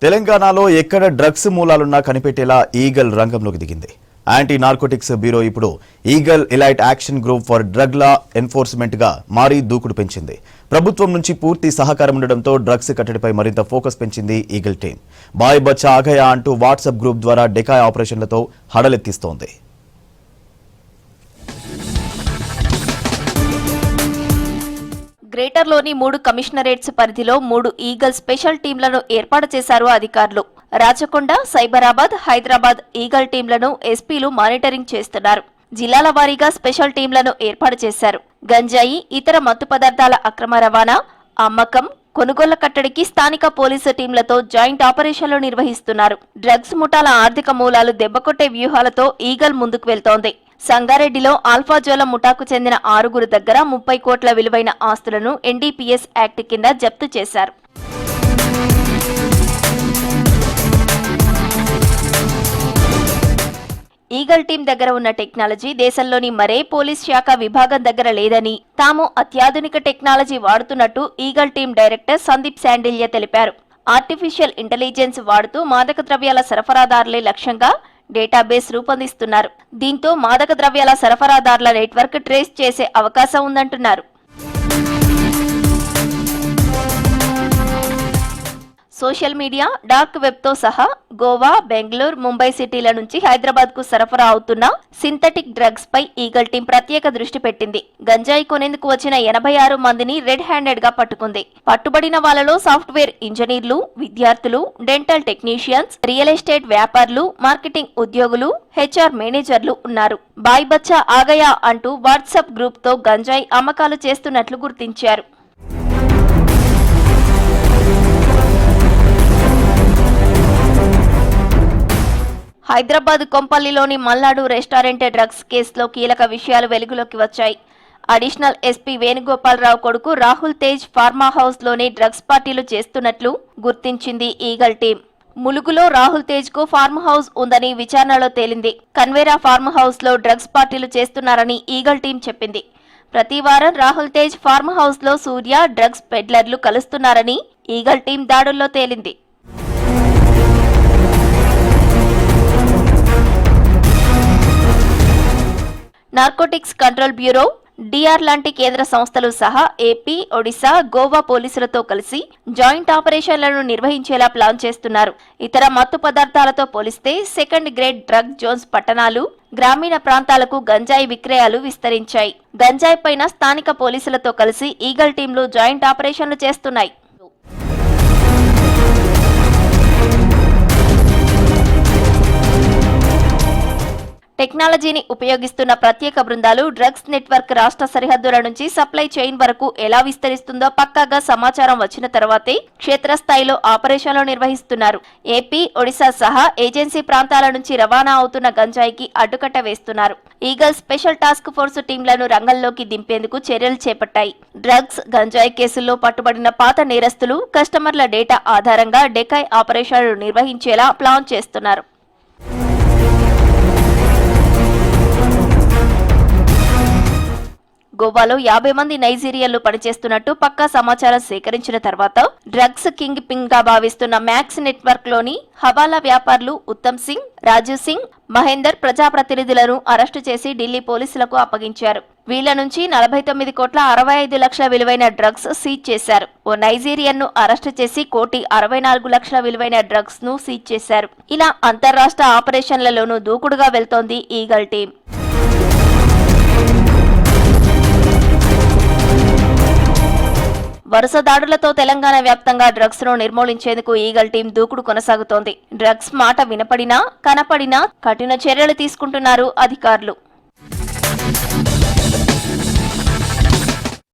తెలంగాణలో ఎక్కడ drugs మూలాలున్నా కనిపెట్టేలా eagle రంగంలోకి దిగింది. యాంటీ నార్కోటిక్స్ బ్యూరో ఇప్పుడు eagle elite action group for drug law enforcement గా మారి దూకుడు పెంచింది. ప్రభుత్వం నుంచి పూర్తి సహకారం ఉండడంతో డ్రగ్స్ కట్టడిపై మరింత ఫోకస్ పెంచింది ఈగల్ టీం. బాయ్ బచ్చా ఆగయా అంటూ వాట్సాప్ గ్రూప్ ద్వారా డెకాయ్ ఆపరేషన్లతో హడలెత్తిస్తోంది. గ్రేటర్లోని 3 కమిషనరేట్స్ పరిధిలో 3 ఈగల్ స్పెషల్ టీంలను ఏర్పాటు చేశారు అధికారులు. రాచకొండ, సైబరాబాద్, హైదరాబాద్ ఈగల్ టీంలను ఎస్పీలు మానిటరింగ్ చేస్తున్నారు. జిల్లాల వారీగా స్పెషల్ టీంలను ఏర్పాటు చేశారు. గంజాయి, ఇతర మత్తు పదార్థాల అక్రమ రవాణా, అమ్మకం, కొనుగోళ్ల కట్టడికి స్థానిక పోలీసు టీంలతో జాయింట్ ఆపరేషన్లు నిర్వహిస్తున్నారు. డ్రగ్స్ ముఠాల ఆర్థిక మూలాలు దెబ్బకొట్టే వ్యూహాలతో ఈగల్ ముందుకు వెళ్తోంది. సంగారెడ్డిలో ఆల్ఫాజోల ముఠాకు చెందిన 6 దగ్గర 30 కోట్ల విలువైన ఆస్తులను ఎన్డీపీఎస్ యాక్ట్ కింద జప్తు చేశారు. ఈగల్ టీం దగ్గర ఉన్న టెక్నాలజీ దేశంలోని మరే పోలీస్ శాఖ విభాగం దగ్గర లేదని, తాము అత్యాధునిక టెక్నాలజీ వాడుతున్నట్టు eagle team director Sandeep Sandilya తెలిపారు. ఆర్టిఫిషియల్ ఇంటెలిజెన్స్ వాడుతూ మాదక ద్రవ్యాల సరఫరాదారులే లక్ష్యంగా డేటాబేస్ రూపొందిస్తున్నారు. దీంతో మాదక ద్రవ్యాల సరఫరాదారుల నెట్వర్క్ ట్రేస్ చేసే అవకాశం ఉందంటున్నారు. సోషల్ మీడియా, డార్క్ వెబ్ తో సహా గోవా, బెంగళూరు, ముంబై సిటీల నుంచి హైదరాబాద్ కు సరఫరా అవుతున్న సింథటిక్ డ్రగ్స్ పై ఈగల్ టీం ప్రత్యేక దృష్టి పెట్టింది. గంజాయి కొనేందుకు వచ్చిన 86 మందిని రెడ్ హ్యాండెడ్ గా పట్టుకుంది. పట్టుబడిన వాళ్లలో సాఫ్ట్వేర్ ఇంజనీర్లు, విద్యార్థులు, డెంటల్ టెక్నీషియన్స్, రియల్ ఎస్టేట్ వ్యాపారులు, మార్కెటింగ్ ఉద్యోగులు, హెచ్ఆర్ మేనేజర్లు ఉన్నారు. బాయ్ బచ్చా ఆగయా అంటూ వాట్సాప్ గ్రూప్ తో గంజాయి అమ్మకాలు చేస్తున్నట్లు గుర్తించారు. హైదరాబాద్ కొంపల్లిలోని మల్నాడు రెస్టారెంట్ డ్రగ్స్ కేసులో కీలక విషయాలు వెలుగులోకి వచ్చాయి. అడిషనల్ ఎస్పీ వేణుగోపాలరావు కొడుకు రాహుల్ తేజ్ ఫార్మా హౌస్ లోనే డ్రగ్స్ పార్టీలు చేస్తున్నట్లు గుర్తించింది ఈగల్ టీం. ములుగులో రాహుల్ తేజ్ కు ఫార్మ్ హౌస్ ఉందని విచారణలో తేలింది. కన్వేరా ఫార్మ్ హౌస్ లో డ్రగ్స్ పార్టీలు చేస్తున్నారని ఈగల్ టీం చెప్పింది. ప్రతి వారం రాహుల్ తేజ్ ఫార్మ్ హౌస్ లో సూర్య, డ్రగ్స్ పెడ్లర్లు కలుస్తున్నారని ఈగల్ టీం దాడుల్లో తేలింది. నార్కోటిక్స్ కంట్రోల్ బ్యూరో, డిఆర్ లాంటి కేంద్ర సంస్థలు సహా ఏపీ, ఒడిశా, గోవా పోలీసులతో కలిసి జాయింట్ ఆపరేషన్లను నిర్వహించేలా ప్లాన్ చేస్తున్నారు. ఇతర మత్తు పదార్థాలతో పోలిస్తే సెకండ్ గ్రేడ్ డ్రగ్ జోన్స్ పట్టణాలు, గ్రామీణ ప్రాంతాలకు గంజాయి విక్రయాలు విస్తరించాయి. గంజాయి పైన స్థానిక పోలీసులతో కలిసి ఈగల్ టీంలు జాయింట్ ఆపరేషన్లు చేస్తున్నాయి. టెక్నాలజీని ఉపయోగిస్తున్న ప్రత్యేక బృందాలు డ్రగ్స్ నెట్వర్క్ రాష్ట్ర సరిహద్దుల నుంచి సప్లై చైన్ వరకు ఎలా విస్తరిస్తుందో పక్కాగా సమాచారం వచ్చిన తర్వాతే క్షేత్రస్థాయిలో ఆపరేషన్లు నిర్వహిస్తున్నారు. ఏపీ, ఒడిశా సహా ఏజెన్సీ ప్రాంతాల నుంచి రవాణా అవుతున్న గంజాయికి అడ్డుకట్ట వేస్తున్నారు. ఈగల్ స్పెషల్ టాస్క్ ఫోర్స్ టీంలను రంగంలోకి దింపేందుకు చర్యలు చేపట్టాయి. డ్రగ్స్, గంజాయి కేసుల్లో పట్టుబడిన పాత నేరస్తులు, కస్టమర్ల డేటా ఆధారంగా డెకాయ్ ఆపరేషన్లు నిర్వహించేలా ప్లాన్ చేస్తున్నారు. గోవాలో 50 మంది నైజీరియన్లు పనిచేస్తున్నట్టు పక్కా సమాచారం సేకరించిన తర్వాత డ్రగ్స్ కింగ్ పింగ్ గా భావిస్తున్న మ్యాక్స్ నెట్వర్క్ లోని హవాలా వ్యాపారులు ఉత్తమ్ సింగ్, రాజు సింగ్, మహేందర్ ప్రజాప్రతినిధులను అరెస్టు చేసి ఢిల్లీ పోలీసులకు అప్పగించారు. వీళ్ల నుంచి 49 కోట్ల 65 లక్షల విలువైన డ్రగ్స్ సీజ్ చేశారు. ఓ నైజీరియన్ ను అరెస్టు చేసి 1,64 లక్షల విలువైన డ్రగ్స్ ను సీజ్ చేశారు. ఇలా అంతర్రాష్ట్ర ఆపరేషన్లలోనూ దూకుడుగా వెళ్తోంది ఈగల్ టీం. వరుస దాడులతో తెలంగాణ వ్యాప్తంగా డ్రగ్స్ ను నిర్మూలించేందుకు ఈగల్ టీం దూకుడు కొనసాగుతోంది. డ్రగ్స్ మాట వినపడినా, కనపడినా కఠిన చర్యలు తీసుకుంటున్నారు అధికారులు.